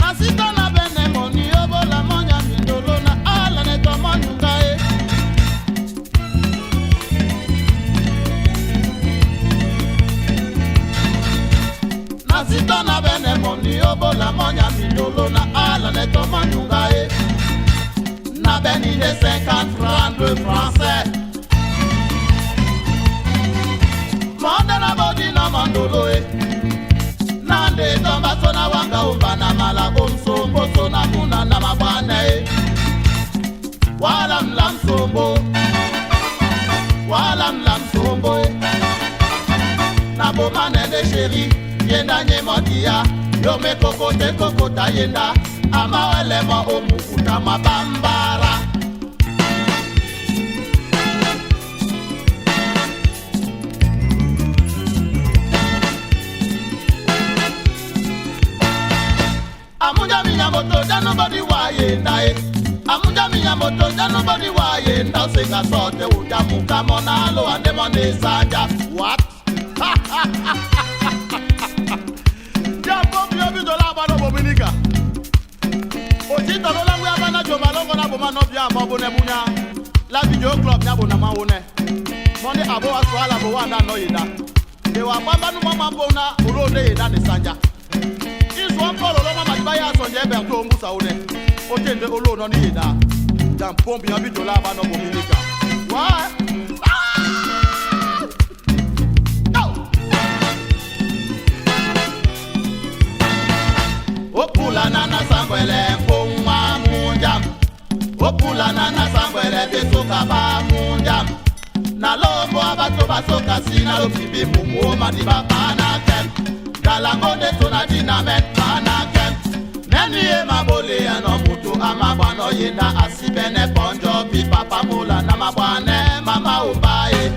Nasita na bene moni obola monya mindolo na ala ne tomanyunga e. Nasita na bene moni obola monya mindolo na ala ne tomanyunga e. Na beni de 50 francs de français. Monde na bodi na mandolo e. Nande tomba sona wanga umbana mala bomso mboso na muna na mabane e. Wala mlam sombo. Wala mlam sombo e. Na bomane de chéri yenda nye modia. Yo me kokote kokota yenda. Ama wele mo omukuta mabambara. Amuja minya moto ja nobody waye ndae. Amuja minya moto ja nobody waye nda singa sote uja muka monalo ande mone saja. What? Ya bombi obi dola bano bominika. Oji tolo langwe abana joma longo na boma no bia mo bone bunya. La video club nya bona ma wone. Monde abo aswala bo wanda no yida. De wa bamba nu mama bona uro de yida ni sanja. One follow mama baya sonje be to musa one o tende olo no ni da dan pombi abi to la ba no bominika wa opula nana sangwele pomwa munjam opula nana sangwele besoka ba munjam na lobo abato basoka sina lo bibi mumu madiba bana kem Galango de tona dinamet panakem. Neni e mabole ano mutu amabano yenda asibene ponjo pi papa mula na mabwane mama umbae.